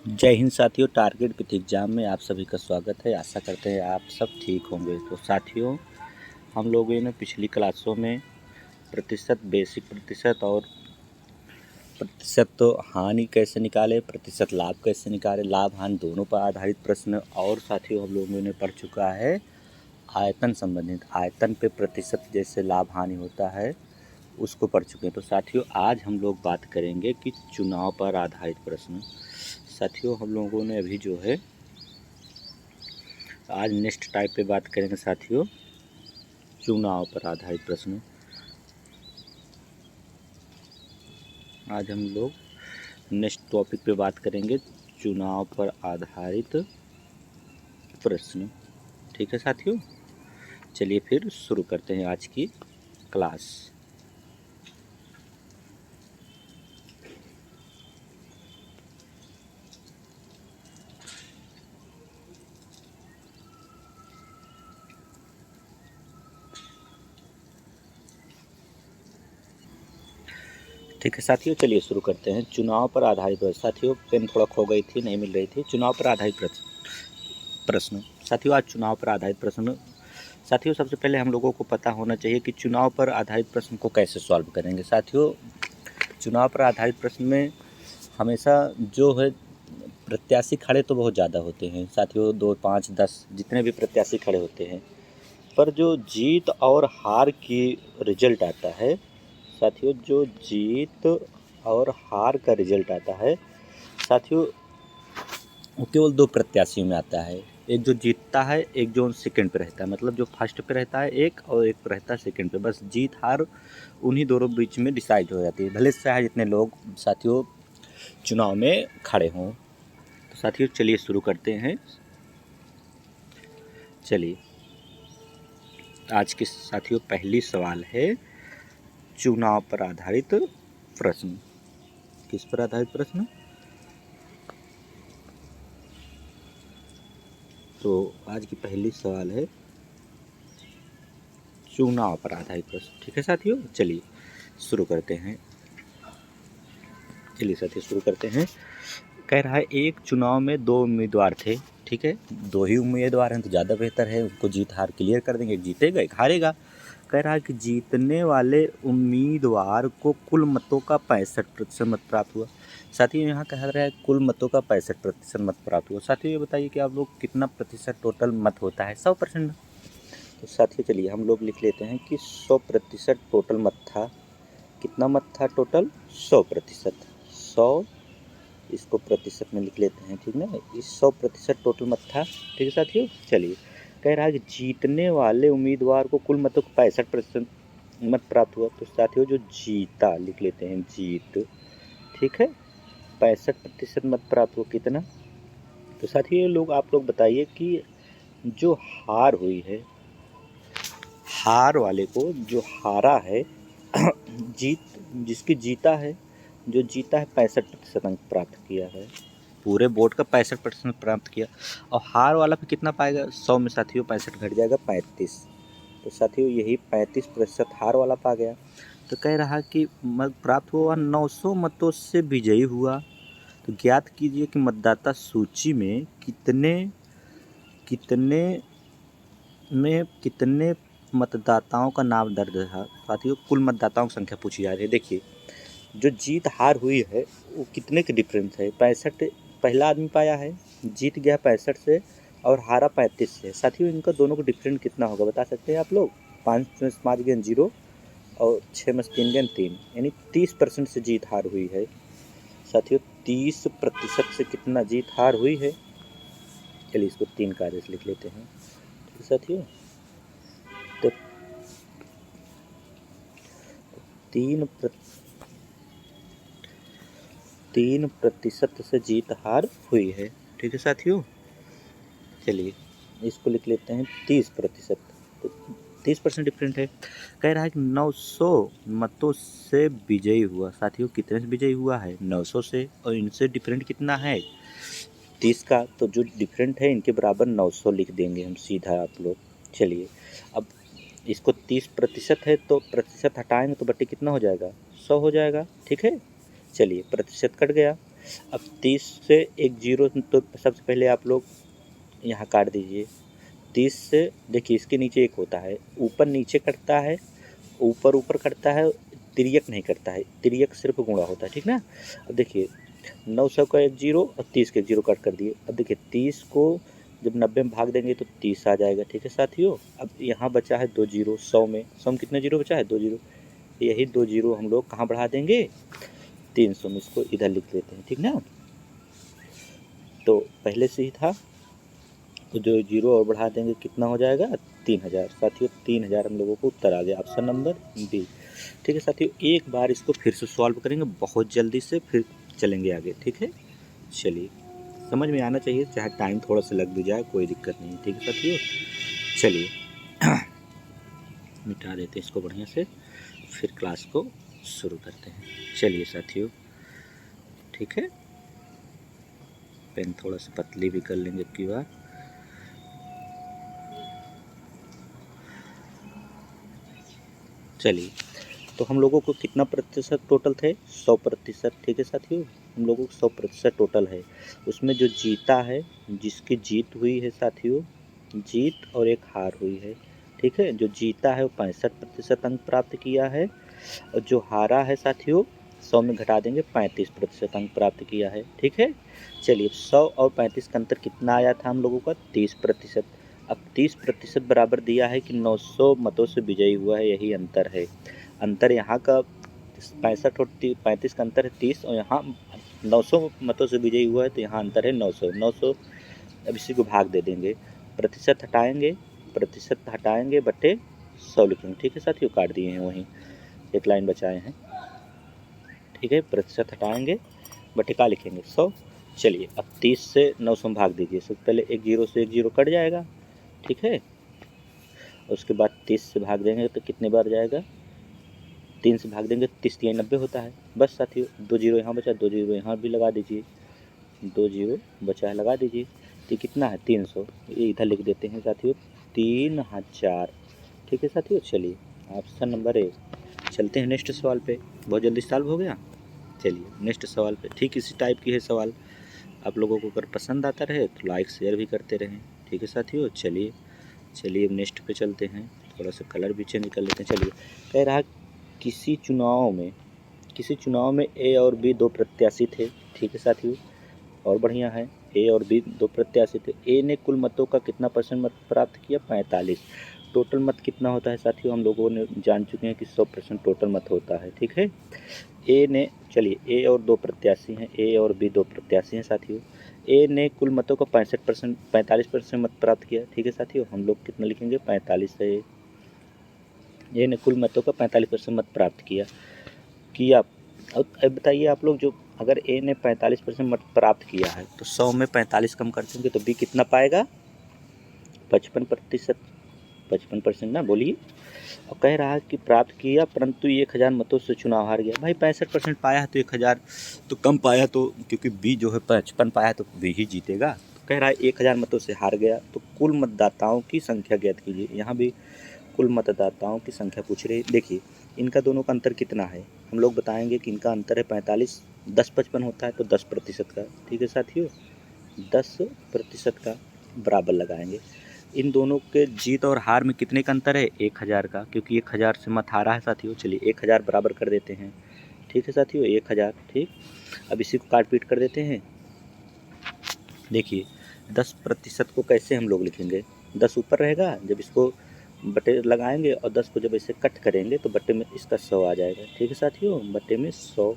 जय हिंद साथियों। Target with exam में आप सभी का स्वागत है। आशा करते हैं आप सब ठीक होंगे। तो साथियों, हम लोगों ने पिछली क्लासों में प्रतिशत, बेसिक प्रतिशत और प्रतिशत तो हानि कैसे निकाले, प्रतिशत लाभ कैसे निकाले, लाभ हानि दोनों पर आधारित प्रश्न, और साथियों हम लोगों ने पढ़ चुका है आयतन संबंधित, आयतन पे प्रतिशत जैसे लाभ हानि होता है उसको पढ़ चुके हैं। तो साथियों आज हम लोग बात करेंगे कि चुनाव पर आधारित प्रश्न। साथियों हम लोगों ने अभी जो है आज नेक्स्ट टाइप पे बात करेंगे साथियों, चुनाव पर आधारित प्रश्न। आज हम लोग नेक्स्ट टॉपिक पे बात करेंगे चुनाव पर आधारित प्रश्न। ठीक है साथियों, चलिए फिर शुरू करते हैं आज की क्लास। ठीक है साथियों, चलिए शुरू करते हैं चुनाव पर आधारित प्रश्न। साथियों पेन थोड़ा खो गई थी, नहीं मिल रही थी। चुनाव पर आधारित प्रश्न। साथियों आज चुनाव पर आधारित प्रश्न। साथियों सबसे पहले हम लोगों को पता होना चाहिए कि चुनाव पर आधारित प्रश्न को कैसे सॉल्व करेंगे। साथियों चुनाव पर आधारित प्रश्न में हमेशा जो है प्रत्याशी खड़े तो बहुत ज़्यादा होते हैं साथियों, 2, 5, 10 जितने भी प्रत्याशी खड़े होते हैं, पर जो जीत और हार की रिजल्ट आता है साथियों, जो जीत और हार का रिजल्ट आता है साथियों, वो केवल 2 प्रत्याशियों में आता है। एक जो जीतता है, एक जो सेकंड पे रहता है। मतलब जो फर्स्ट पे रहता है एक, और एक पे रहता है सेकंड पे। बस जीत हार उन्हीं दोनों बीच में डिसाइड हो जाती है, भले चाहे जितने लोग साथियों चुनाव में खड़े हों। तो साथियों चलिए शुरू करते हैं। चलिए आज के साथियों पहली सवाल है चुनाव पर आधारित प्रश्न। किस पर आधारित प्रश्न? तो आज की पहली सवाल है चुनाव पर आधारित प्रश्न। ठीक है साथियों, चलिए शुरू करते हैं। चलिए साथियों शुरू करते हैं। कह रहा है एक चुनाव में 2 उम्मीदवार थे। ठीक है, 2 ही उम्मीदवार हैं तो ज़्यादा बेहतर है, उनको जीत हार क्लियर कर देंगे, एक जीतेगा एक हारेगा। कह रहा है कि जीतने वाले उम्मीदवार को कुल मतों का 65% मत प्राप्त हुआ। साथियों यहाँ कह रहा है कुल मतों का 65% मत प्राप्त हुआ। साथियों ये बताइए कि आप लोग कितना प्रतिशत टोटल मत होता है 100%? तो साथियों चलिए हम लोग लिख लेते हैं कि 100% टोटल मत था। कितना मत था टोटल? 100%। 100 इसको प्रतिशत में लिख लेते हैं, ठीक ना। इस 100% टोटल मत था। ठीक है साथियों, चलिए कह रहा है कि जीतने वाले उम्मीदवार को कुल मतों का 65% मत प्राप्त हुआ। तो साथियों जो जीता लिख लेते हैं जीत। ठीक है, 65% मत प्राप्त हुआ। कितना? तो साथियों ये लोग आप लोग बताइए कि जो हार हुई है, हार वाले को जो हारा है जीत जिसकी जीता है, जो जीता है 65% अंक प्राप्त किया है, पूरे बोर्ड का 65% प्राप्त किया। और हार वाला पे कितना पाएगा? 100 में साथियों 65 घट जाएगा 35। तो साथियों यही 35% हार वाला पा गया। तो कह रहा कि मत प्राप्त हुआ 900 मतों से विजयी हुआ। तो ज्ञात कीजिए कि मतदाता सूची में कितने मतदाताओं का नाम दर्ज है। साथियों कुल मतदाताओं की संख्या पूछी जा रही है। देखिए जो जीत हार हुई है वो कितने के डिफरेंस है? 65 पहला आदमी पाया है, जीत गया 65 से और हारा 35 से। साथियों इनका दोनों का डिफरेंस कितना होगा बता सकते हैं आप लोग? 5 में 5 गेंद 0 और 6 में 3 गेंद 3, यानी 30% से जीत हार हुई है। साथियों 30% से कितना जीत हार हुई है? चलिए इसको 3 कार्य से लिख लेते हैं। ठीक है साथियों, तो 3% से जीत हार हुई है। ठीक है साथियों, चलिए इसको लिख लेते हैं 30%। तो 30% डिफरेंट है। कह रहा है कि 900 मतों से विजयी हुआ। साथियों कितने से विजयी हुआ है? 900 से, और इनसे डिफरेंट कितना है? 30 का। तो जो डिफरेंट है इनके बराबर 900 लिख देंगे हम सीधा आप लोग। चलिए अब इसको 30% है तो प्रतिशत हटाएंगे तो बट्टे कितना हो जाएगा? 100 हो जाएगा। ठीक है, चलिए प्रतिशत कट गया। अब 30 से एक जीरो तो सबसे पहले आप लोग यहाँ काट दीजिए। 30 से देखिए इसके नीचे एक होता है, ऊपर नीचे कटता है, ऊपर ऊपर कटता है, तिर्यक नहीं करता है, तिर्यक सिर्फ गुणा होता है, ठीक ना। अब देखिए 900 का एक जीरो और 30 का एक जीरो कट कर दिए। अब देखिए 30 को जब 90 में भाग देंगे तो 30 आ जाएगा, ठीक है साथियों। अब यहाँ बचा है 2 जीरो, 100 में कितने जीरो बचा है? 2 जीरो। यही 2 जीरो हम लोग कहाँ बढ़ा देंगे? 300 में, इसको इधर लिख लेते हैं, ठीक ना। तो पहले से ही था तो 2 जीरो और बढ़ा देंगे, कितना हो जाएगा? 3000 साथियों। 3000 हम लोगों को उत्तर आ गया, ऑप्शन नंबर बी, ठीक है साथियों। एक बार इसको फिर से सॉल्व करेंगे बहुत जल्दी से, फिर चलेंगे आगे, ठीक है। चलिए, समझ में आना चाहिए, चाहे टाइम थोड़ा सा लग भी जाए, कोई दिक्कत नहीं, ठीक है साथियों। चलिए मिटा देते हैं इसको बढ़िया से, फिर क्लास को शुरू करते हैं। चलिए साथियों, ठीक है। पेन थोड़ा सा पतली भी कर लेंगे अब की बार। चलिए, तो हम लोगों को कितना प्रतिशत टोटल थे? 100%, ठीक है साथियों। हम लोगों को 100% टोटल है। उसमें जो जीता है, जिसकी जीत हुई है साथियों, जीत और एक हार हुई है, ठीक है। जो जीता है वो 65% अंक प्राप्त किया है, और जो हारा है साथियों 100 में घटा देंगे 35% अंक प्राप्त किया है, ठीक है। चलिए, 100 और 35 का अंतर कितना आया था हम लोगों का? 30%। अब 30% बराबर दिया है कि 900 मतों से विजयी हुआ है, यही अंतर है। अंतर यहाँ का 65 और 35 का अंतर है 30, और यहाँ 900 मतों से विजयी हुआ है, तो यहाँ अंतर है 900। अब इसी को भाग दे देंगे, प्रतिशत हटाएंगे बटे 100 लिखेंगे, ठीक है साथियों। काट दिए हैं, वहीं एक लाइन बचाए हैं, ठीक है। प्रतिशत हटाएंगे बटे का लिखेंगे? 100। चलिए, अब 30 से 900 में भाग दीजिए। सबसे पहले एक जीरो से एक जीरो कट जाएगा, ठीक है। उसके बाद 30 से भाग देंगे तो कितने बार जाएगा? 3 से भाग देंगे, 30 3 90 होता है। बस साथियों, 2 जीरो यहाँ बचा, 2 जीरो यहाँ भी लगा दीजिए, 2 जीरो बचा है, लगा दीजिए। तो कितना है? 300। ये इधर लिख देते हैं साथियों, 3000, ठीक है साथियों। चलिए, ऑप्शन नंबर ए। चलते हैं नेक्स्ट सवाल पे। बहुत जल्दी सॉल्व हो गया। चलिए नेक्स्ट सवाल पे, ठीक इसी टाइप की है सवाल। आप लोगों को अगर पसंद आता रहे तो लाइक शेयर भी करते रहें, ठीक है साथियों। चलिए अब नेक्स्ट पे चलते हैं। थोड़ा सा कलर भी चेंज कर लेते हैं। चलिए, कह रहा किसी चुनाव में ए और बी दो प्रत्याशी थे, ठीक है साथियों। और बढ़िया है, ए और बी दो प्रत्याशी थे। ए ने कुल मतों का कितना % मत प्राप्त किया? 45। टोटल मत कितना होता है साथियों? हम लोगों ने जान चुके हैं कि 100% टोटल मत होता है, ठीक है। ए ने, चलिए, ए और दो प्रत्याशी हैं, ए और बी दो प्रत्याशी हैं साथियों। ए ने कुल मतों का 45% मत प्राप्त किया, ठीक है साथियों। हम लोग कितना लिखेंगे? 45 है। ए ने कुल मतों का 45% मत प्राप्त किया। अब बताइए आप लोग, जो अगर ए ने 45% मत प्राप्त किया है तो 100 में 45 कम कर देंगे तो बी कितना पाएगा? 55%। 55% ना, बोलिए। और कह रहा है कि प्राप्त किया परंतु 1000 मतों से चुनाव हार गया। भाई 65% पाया है तो 1000 तो कम पाया, तो क्योंकि बी जो है 55 पाया तो बी ही जीतेगा। तो कह रहा है 1000 मतों से हार गया, तो कुल मतदाताओं की संख्या ज्ञात कीजिए। यहाँ भी कुल मतदाताओं की संख्या पूछ रही है। देखिए, इनका दोनों का अंतर कितना है? हम लोग बताएंगे कि इनका अंतर है 45। 10 55 होता है तो 10% का, ठीक है साथियों। 10% का बराबर लगाएंगे। इन दोनों के जीत और हार में कितने का अंतर है? 1000 का, क्योंकि 1000 से मत हारा है साथियों। चलिए 1000 बराबर कर देते हैं, ठीक है साथियों, 1000, ठीक। अब इसी को काट पीट कर देते हैं। देखिए 10% को कैसे हम लोग लिखेंगे? 10 ऊपर रहेगा, जब इसको बटे लगाएंगे और 10 को जब ऐसे कट करेंगे तो बटे में इसका 100 आ जाएगा, ठीक है साथियों, बटे में 100।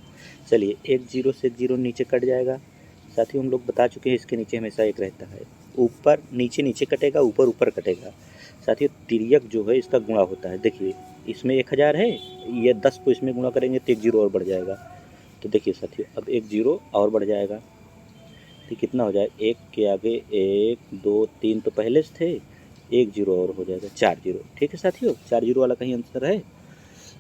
चलिए, एक जीरो से एक जीरो नीचे कट जाएगा साथियों। हम लोग बता चुके हैं इसके नीचे हमेशा एक रहता है। ऊपर नीचे नीचे कटेगा, ऊपर ऊपर कटेगा साथियों। तिर्यक जो है इसका गुणा होता है। देखिए इसमें 1000 है, ये 10 को इसमें गुणा करेंगे तो एक जीरो और बढ़ जाएगा। तो देखिए साथियों, अब एक जीरो और बढ़ जाएगा, तो कितना हो जाए? एक के आगे 1 2 3 तो पहले से थे, एक जीरो और हो जाएगा 4 जीरो, ठीक है साथियों। 4 जीरो वाला कहीं आंसर है?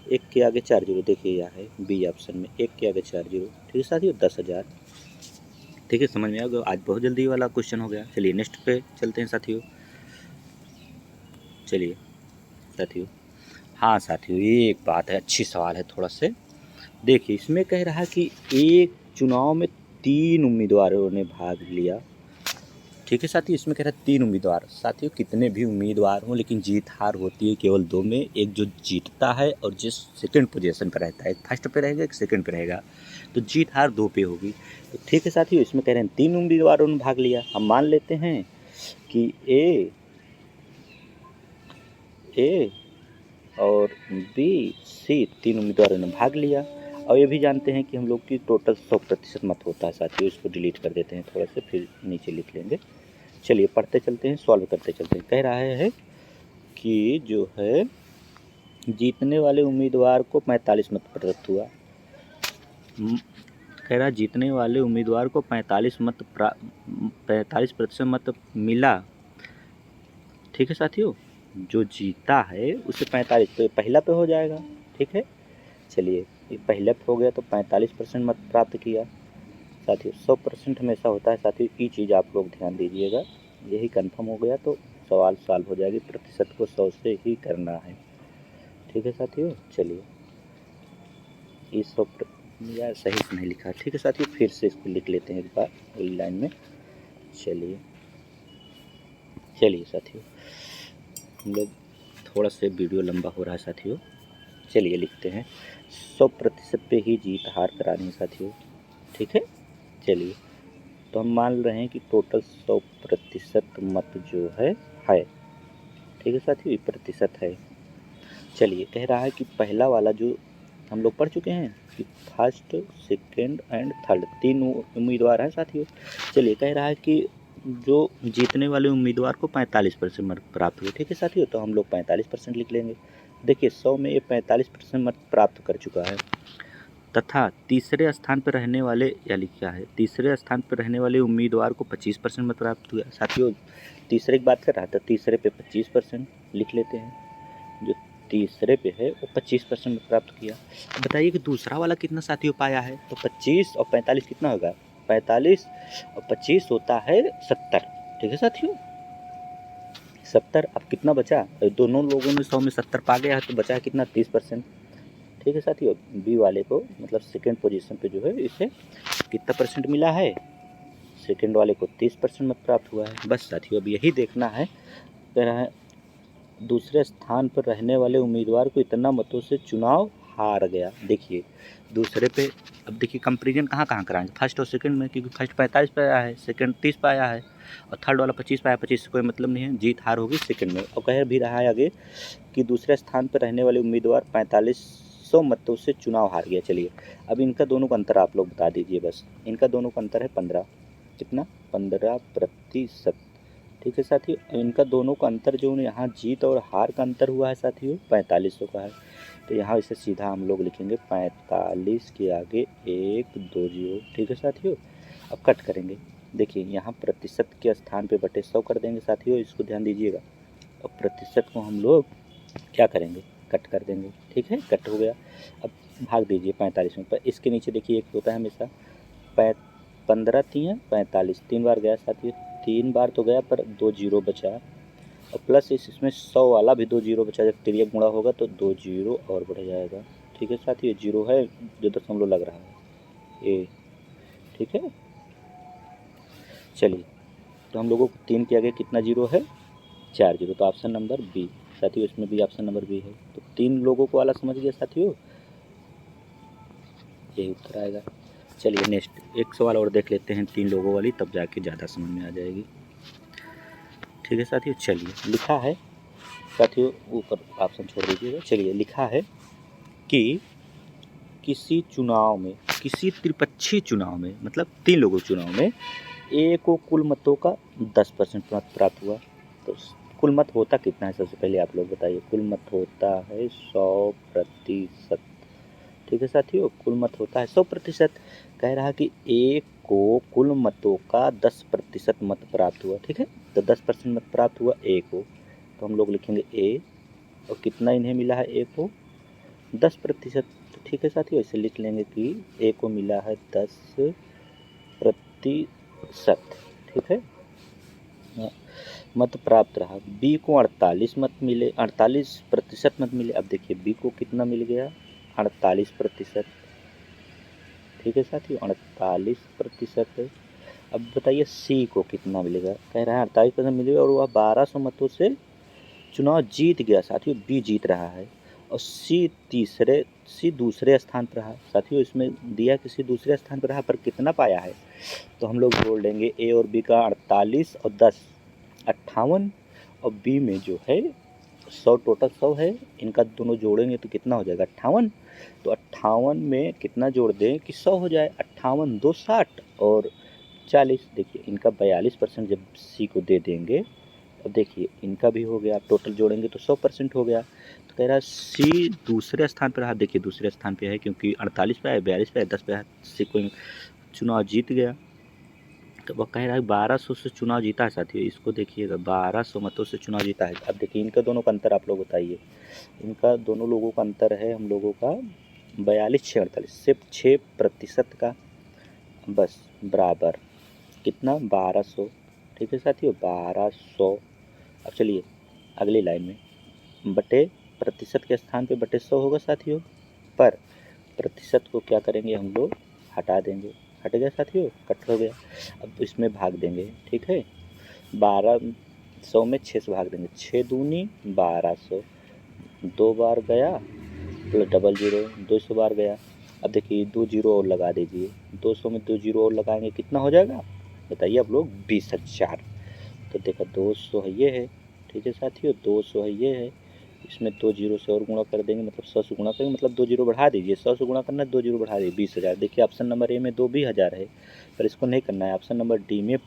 एक के आगे 4 जीरो, देखिए यहाँ है बी ऑप्शन में, एक के आगे 4 जीरो, ठीक है साथियों, 10,000, ठीक है। समझ में आ गया? आज बहुत जल्दी वाला क्वेश्चन हो गया। चलिए नेक्स्ट पे चलते हैं साथियों। चलिए साथियों, हाँ साथियों, ये एक बात है, अच्छी सवाल है थोड़ा से। देखिए इसमें कह रहा है कि एक चुनाव में 3 उम्मीदवारों ने भाग लिया। ठीक है साथियों, इसमें कह रहा है 3 उम्मीदवार। साथियों कितने भी उम्मीदवार हों लेकिन जीत हार होती है केवल 2 में, एक जो जीतता है और जिस सेकंड पोजीशन पर रहता है, एक फर्स्ट पे रहेगा एक सेकंड पे रहेगा, तो जीत हार 2 पे होगी। तो ठीक है साथियों, इसमें कह रहे हैं 3 उम्मीदवारों ने भाग लिया। हम मान लेते हैं कि ए और बी सी 3 उम्मीदवारों ने भाग लिया। और ये भी जानते हैं कि हम लोग की टोटल 100% मत होता है साथियों। इसको डिलीट कर देते हैं थोड़ा सा, फिर नीचे लिख लेंगे। चलिए पढ़ते चलते हैं, सॉल्व करते चलते हैं। कह रहा है कि जो है जीतने वाले उम्मीदवार को 45 मत प्राप्त हुआ। कह रहा है जीतने वाले उम्मीदवार को 45% मत मिला। ठीक है साथियों, जो जीता है उसे 45, तो पहला पे हो जाएगा। ठीक है, चलिए ये पहले पे हो गया तो 45% मत प्राप्त किया। साथियों 100% हमेशा होता है साथियों, ये चीज़ आप लोग ध्यान दीजिएगा। यही कंफर्म हो गया तो सवाल सॉल्व हो जाएगी। प्रतिशत को 100 से ही करना है। ठीक है साथियों, चलिए इस 100 यार सही से नहीं लिखा। ठीक है साथियों, फिर से इसको लिख लेते हैं एक बार अगली लाइन में। चलिए साथियों, हम लोग थोड़ा सा वीडियो लंबा हो रहा है साथियों। चलिए लिखते हैं 100% पे ही जीत हार करानी है साथियों। ठीक है, चलिए तो हम मान रहे हैं कि टोटल 100% मत जो है। ठीक है साथियों, ये प्रतिशत है। चलिए कह रहा है कि पहला वाला जो हम लोग पढ़ चुके हैं कि फर्स्ट सेकंड एंड थर्ड 3 उम्मीदवार हैं साथियों। चलिए कह रहा है कि जो जीतने वाले उम्मीदवार को 45% मत प्राप्त हुए। ठीक है साथियों, तो हम लोग 45% लिख लेंगे। देखिए 100 में ये 45% मत प्राप्त कर चुका है। तथा तीसरे स्थान पर रहने वाले, या लिखा है तीसरे स्थान पर रहने वाले उम्मीदवार को 25% मत प्राप्त हुआ। साथियों तीसरे की बात कर रहा था, तीसरे पे 25% लिख लेते हैं। जो तीसरे पे है वो 25% मत प्राप्त किया। अब बताइए कि दूसरा वाला कितना साथियों पाया है, तो 25 और 45 कितना होगा, 45 और 25 होता है 70। ठीक है साथियों, 70। अब कितना बचा, दोनों लोगों ने 100 में 70 पा गया है, तो बचा है कितना, 30%। ठीक है साथियों, बी वाले को मतलब सेकेंड पोजीशन पे जो है इसे कितना परसेंट मिला है, सेकेंड वाले को 30% मत प्राप्त हुआ है। बस साथियों अब यही देखना है। कह रहा है दूसरे स्थान पर रहने वाले उम्मीदवार को इतना मतों से चुनाव हार गया। देखिए दूसरे पे, अब देखिए कंपेरिजन कहाँ कहाँ कराएंगे, फर्स्ट और सेकंड में, क्योंकि फर्स्ट 45 पे आया है, सेकंड 30 पे आया है, और थर्ड वाला 25 पे आया। 25 से कोई मतलब नहीं है, जीत हार होगी सेकंड में। और कह भी रहा है आगे कि दूसरे स्थान पर रहने वाले उम्मीदवार 4500 मतों से चुनाव हार गया। चलिए अब इनका दोनों का अंतर आप लोग बता दीजिए। बस इनका दोनों का अंतर है 15, कितना, 15%। ठीक है साथियों, इनका दोनों का अंतर जो यहाँ जीत और हार का अंतर हुआ है साथियों 4500 का है। तो यहाँ इसे सीधा हम लोग लिखेंगे 45 के आगे 1 2 0। ठीक है साथियों, अब कट करेंगे। देखिए यहाँ प्रतिशत के स्थान पे बटे 100 कर देंगे साथियों, इसको ध्यान दीजिएगा। अब प्रतिशत को हम लोग क्या करेंगे, कट कर देंगे। ठीक है, कट हो गया। अब भाग दीजिए 45 में, पर इसके नीचे देखिए एक होता है हमेशा 15 3 45, 3 बार गया साथियों, 3 बार तो गया पर 2 जीरो बचा, और प्लस इसमें 100 वाला भी 2 जीरो बचा। जब तिरिया गुणा होगा तो 2 जीरो और बढ़ जाएगा। ठीक है साथियों, जीरो है जो दशमलव लग रहा है ए। ठीक है, चलिए तो हम लोगों को 3 के आगे कितना जीरो है, 4 जीरो, तो ऑप्शन नंबर बी साथियों, इसमें भी ऑप्शन नंबर बी है। तो 3 लोगों को वाला समझ गया साथियों, यही उत्तर आएगा। चलिए नेक्स्ट एक सवाल और देख लेते हैं 3 लोगों वाली, तब जाके ज़्यादा समझ में आ जाएगी। ठीक है साथियों, चलिए लिखा है साथियों, ऊपर ऑप्शन छोड़ दीजिएगा। चलिए लिखा है कि किसी चुनाव में, किसी त्रिपक्षीय चुनाव में, मतलब 3 लोगों चुनाव में ए को कुल मतों का 10% मत प्राप्त हुआ। तो कुल मत होता कितना है, सबसे पहले आप लोग बताइए। कुल मत होता है 100%। ठीक है साथियों, कुल मत होता है 100%। कह रहा है कि ए को कुल मतों का 10% मत प्राप्त हुआ। ठीक है, तो 10% मत प्राप्त हुआ ए को, तो हम लोग लिखेंगे ए, और कितना इन्हें मिला है ए को, 10%। ठीक है साथियों, इसे लिख लेंगे कि ए को मिला है 10%। ठीक है, मत प्राप्त रहा। बी को 48 मत मिले, 48% मत मिले। अब देखिए बी को कितना मिल गया, 48%। ठीक है साथियों, 48% है। अब बताइए सी को कितना मिलेगा, कह रहा है 48% मिलेगा और वह 1200 मतों से चुनाव जीत गया साथियों, बी जीत रहा है। और सी दूसरे स्थान पर रहा साथियों, इसमें दिया कि सी दूसरे स्थान पर रहा, पर कितना पाया है, तो हम लोग जोड़ लेंगे ए और बी का 48 और 10 58, और बी में जो है 100, टोटल 100 है, इनका दोनों जोड़ेंगे तो कितना हो जाएगा 58। तो 58 में कितना जोड़ दें कि 100 हो जाए, 58 2 60 और 40। देखिए इनका 42% जब सी को दे देंगे, अब देखिए इनका भी हो गया, टोटल जोड़ेंगे तो 100% हो गया। तो कह रहा है सी दूसरे स्थान पर रहा, देखिए दूसरे स्थान पे है क्योंकि 48 पे है, 42 पे है, 10 पे है, सी को चुनाव जीत गया। तो वह कह रहा है 1200 से चुनाव जीता है साथियों, इसको देखिएगा 1200 मतों से चुनाव जीता है। अब देखिए इनका दोनों का अंतर आप लोग बताइए, इनका दोनों लोगों का अंतर है हम लोगों का 42-48, सिर्फ 6% का, बस बराबर कितना 1200। ठीक है साथियों 1200। अब चलिए अगली लाइन में बटे प्रतिशत के स्थान पे बटे 100 होगा साथियों, पर प्रतिशत को क्या करेंगे हम लोग हटा देंगे, हट गया साथियों, कट हो गया। अब इसमें भाग देंगे, ठीक है 1200 में 6 से भाग देंगे, 6 दूनी 1200, 2 बार गया प्लस डबल जीरो 200 बार गया। अब देखिए 2 जीरो और लगा दीजिए, 200 में 2 जीरो और लगाएंगे कितना हो जाएगा बताइए आप लोग 20,000। तो देखा 200 है ये है, ठीक है साथियों 200 है ये है, इसमें 2 जीरो से और गुणा कर देंगे, मतलब 100 से गुणा करेंगे, मतलब 2 जीरो बढ़ा दीजिए, 100 से गुणा करना है 2 जीरो बढ़ा दीजिए 20,000। देखिए ऑप्शन नंबर ए में 20,000 है, पर इसको नहीं करना है, ऑप्शन नंबर डी में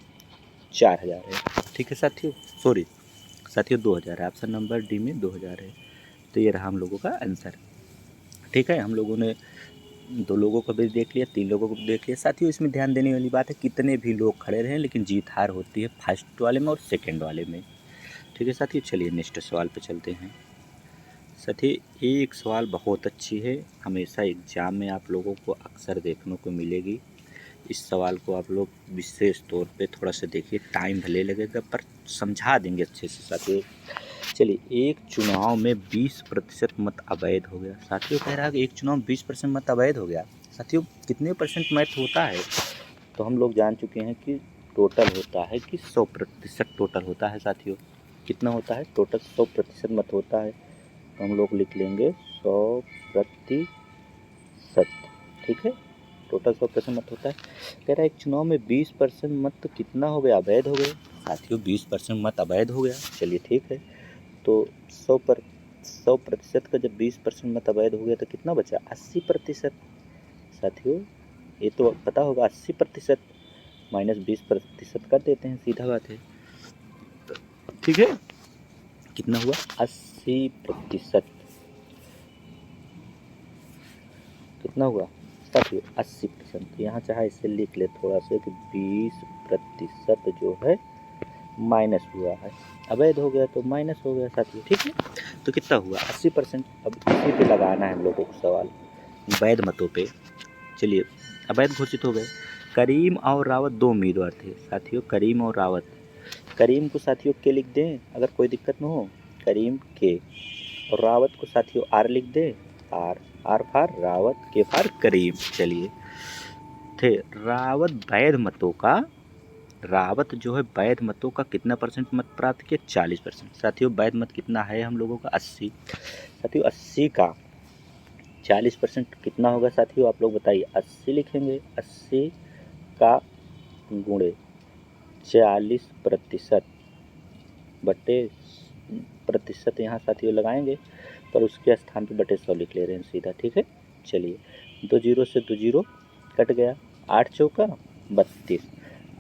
4,000 है। ठीक है साथियों, सॉरी साथियों 2,000 है, ऑप्शन नंबर डी में 2,000 है। तो ये रहा हम लोगों का आंसर। ठीक है, हम लोगों ने 2 लोगों को भी देख लिया, 3 लोगों को भी देख लिया साथियों। इसमें ध्यान देने वाली बात है कितने भी लोग खड़े रहें लेकिन जीत हार होती है फर्स्ट वाले में और सेकंड वाले में। ठीक है साथियों, चलिए नेक्स्ट सवाल पे चलते हैं। साथियों एक सवाल बहुत अच्छी है, हमेशा एग्जाम में आप लोगों को अक्सर देखने को मिलेगी। इस सवाल को आप लोग विशेष तौर पे थोड़ा सा देखिए, टाइम भले लगेगा पर समझा देंगे अच्छे से साथियों। चलिए एक चुनाव में 20% मत अवैध हो गया। साथियों कह रहा है कि एक चुनाव में 20% मत अवैध हो गया। साथियों कितने परसेंट मत होता है, तो हम लोग जान चुके हैं कि टोटल होता है कि 100% टोटल होता है साथियों। कितना होता है टोटल 100% मत होता है, तो हम लोग लिख लेंगे 100%। ठीक है, टोटल 100% मत होता है। कह रहा है एक चुनाव में 20% मत कितना हो गया अवैध हो गए। साथियों 20% मत अवैध हो गया, चलिए ठीक है, तो 100% का जब 20% मत अवैध हो गया तो कितना बचा 80%। साथियों ये तो पता होगा 80% माइनस 20% कर देते हैं, सीधा बात है। ठीक है, कितना हुआ 80%, कितना हुआ साथियों 80%। यहाँ चाहे इसे लिख ले थोड़ा सा कि 20% जो है माइनस हुआ है, अवैध हो गया तो माइनस हो गया साथियों। ठीक है, तो कितना हुआ 80%। अब इसी पे लगाना है हम लोगों को सवाल वैध मतों पे। चलिए अवैध घोषित हो गए। करीम और रावत 2 उम्मीदवार थे साथियों, करीम और रावत। करीम को साथियों के लिख दें अगर कोई दिक्कत न हो, करीम के, और रावत को साथियों आर लिख दें, आर फार रावत, के फार करीम। चलिए थे रावत वैध मतों का, रावत जो है वैध मतों का कितना परसेंट मत प्राप्त किया 40%। साथियों वैध मत कितना है हम लोगों का 80। साथियों 80 का 40% कितना होगा साथियों आप लोग बताइए, 80 लिखेंगे, 80 का गुणे 40% बटे प्रतिशत यहाँ साथियों लगाएंगे, पर उसके स्थान पे बटे 100 लिख ले रहे हैं सीधा। ठीक है, चलिए 2 जीरो से 2 जीरो कट गया, 8 चौका 32,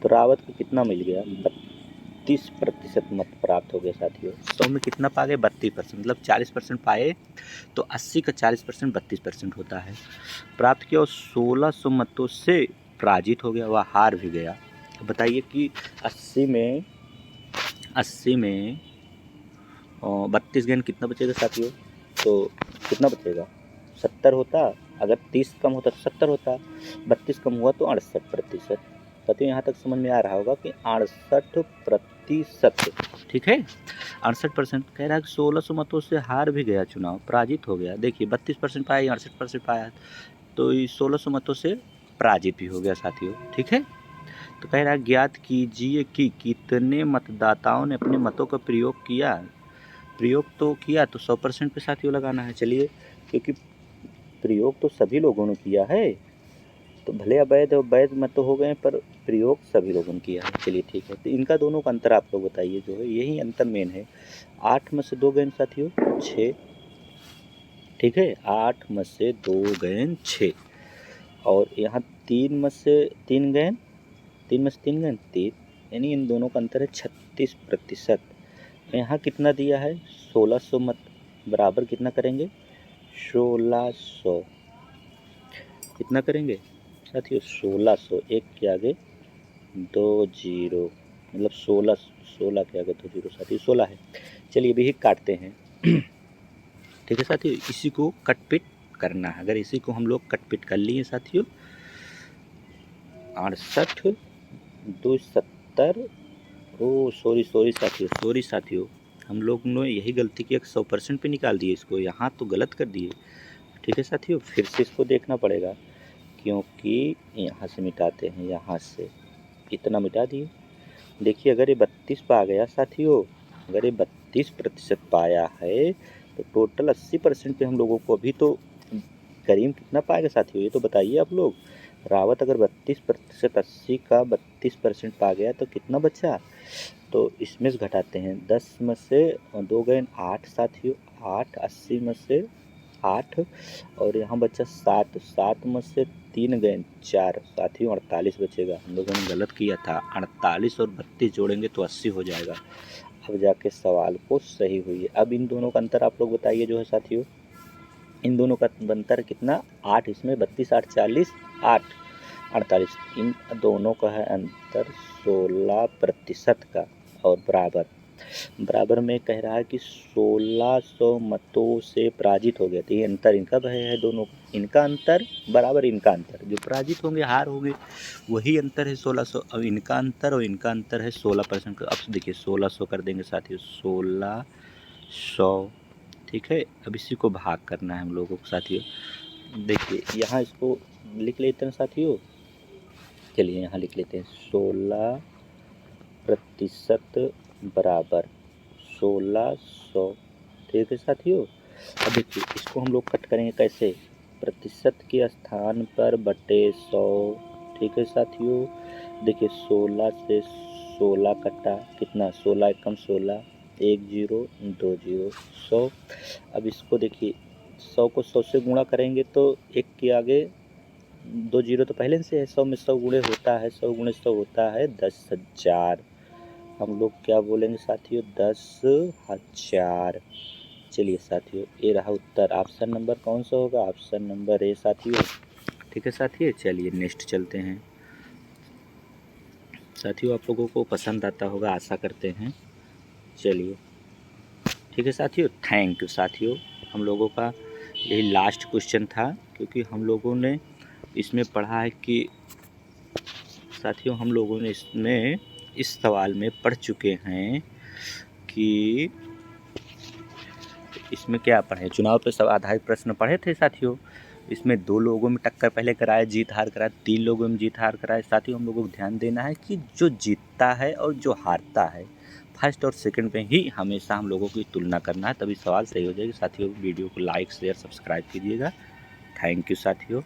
तो रावत को कितना मिल गया 32% मत प्राप्त हो गया साथियों। 100 में कितना पा गए 32%, मतलब 40% पाए तो 80 का 40% 32% होता है। प्राप्त किया और 1600 मतों से पराजित हो गया, वह हार भी गया। बताइए कि 80 में 32 गेंद कितना बचेगा साथियों, तो कितना बचेगा 70 होता, अगर 30 कम होता तो 70 होता, 32 कम हुआ तो 68%। साथियों यहाँ तक समझ में आ रहा होगा कि 68%। ठीक है 68%। कह रहा है कि 1600 मतों से हार भी गया चुनाव, पराजित हो गया। देखिए 32% पाया 68% पाया, तो 1600 मतों से पराजित भी हो गया साथियों। ठीक है, तो कह रहा है ज्ञात कीजिए कि कितने मतदाताओं ने अपने मतों का प्रयोग किया। प्रयोग तो किया तो 100% पे साथियों लगाना है। चलिए, क्योंकि प्रयोग तो सभी लोगों ने किया है, तो भले अवैध वैध मत तो हो गए पर प्रयोग सभी लोगों ने किया है। चलिए ठीक है, तो इनका दोनों का अंतर आप लोग बताइए, जो है यही अंतर मेन है। 8 में से 2 गेंद साथियों 6, ठीक है, 8 में से 2 गेंद 6, और यहाँ 3 में से 3 गेंद 3, यानी इन दोनों का अंतर है 36%। यहाँ कितना दिया है 1600 मत, बराबर कितना करेंगे 1600, कितना करेंगे साथियों 1600, एक के आगे 2 जीरो, मतलब 16 के आगे 2 जीरो साथियों 16 है। चलिए अभी काटते हैं। ठीक है साथियों, इसी को कटपिट करना है। अगर इसी को हम लोग कटपिट कर लिए साथियों, 68 2 70, ओ सॉरी साथियों, हम लोग ने यही गलती की, 100% पे निकाल दिए इसको, यहाँ तो गलत कर दिए। ठीक है साथियों, फिर से इसको देखना पड़ेगा, क्योंकि यहाँ से मिटाते हैं, यहाँ से इतना मिटा दिए। देखिए अगर ये 32 पे आ गया साथियों, अगर ये 32% पाया है तो टोटल 80% पे हम लोगों को, अभी तो करीम कितना पाएगा साथियों ये तो बताइए आप लोग। रावत अगर 32%, 80 का 32% पा गया तो कितना बचा, तो इसमें से घटाते हैं। 10 में से 2 गए 8 साथियों, 8, 80 में से 8, और यहाँ बचा 7, 7 में से 3 गए 4 साथियों, 48 बचेगा। हम लोगों ने गलत किया था, 48 और 32 जोड़ेंगे तो 80 हो जाएगा। अब जाके सवाल को सही हुई है। अब इन दोनों का अंतर आप लोग बताइए जो है साथियों, इन दोनों का अंतर कितना 8, इसमें 32 8 40, 8 48, इन दोनों का है अंतर 16% का, और बराबर में कह रहा है कि 1600 मतों से पराजित हो गया। तो ये अंतर इनका है दोनों का, इनका अंतर बराबर इनका अंतर, जो पराजित होंगे हार होंगे वही अंतर है 1600। अब इनका अंतर और इनका अंतर है 16% का। अब देखिए 1600 कर देंगे साथियों, 1600, ठीक है। अब इसी को भाग करना है हम लोगों को साथियों। देखिए यहाँ इसको लिख लेते हैं साथियों, चलिए यहाँ लिख लेते हैं 16% बराबर 1600, ठीक है साथियों। अब देखिए इसको हम लोग कट करेंगे कैसे, प्रतिशत के स्थान पर बटे 100, ठीक है साथियों। देखिए 16 से 16 कटा, कितना 16 एकम 16, 1 जीरो 2 जीरो 100। अब इसको देखिए 100 को 100 से गुणा करेंगे तो 1 के आगे 2 जीरो तो पहले से है, 100 में 100 गुणे होता है, 100 गुणे 100 होता है 10,000। हम लोग क्या बोलेंगे साथियों 10,000। चलिए साथियों ये रहा उत्तर। ऑप्शन नंबर कौन सा होगा, ऑप्शन नंबर ए साथियों। ठीक है साथियों, चलिए नेक्स्ट चलते हैं। साथियों आप लोगों को पसंद आता होगा आशा करते हैं। चलिए ठीक है साथियों, थैंक यू साथियों। हम लोगों का यही लास्ट क्वेश्चन था, क्योंकि हम लोगों ने इसमें पढ़ा है कि साथियों, हम लोगों ने इसमें इस सवाल में पढ़ चुके हैं कि इसमें क्या पढ़े, चुनाव पर सब आधारित प्रश्न पढ़े थे साथियों। इसमें 2 लोगों में टक्कर पहले कराए, जीत हार कराए, 3 लोगों में जीत हार कराए। साथियों हम लोगों को ध्यान देना है कि जो जीतता है और जो हारता है, फर्स्ट और सेकंड पे ही हमेशा हम लोगों की तुलना करना है, तभी सवाल सही हो जाएगी। साथियों वीडियो को लाइक शेयर सब्सक्राइब कीजिएगा। थैंक यू साथियों।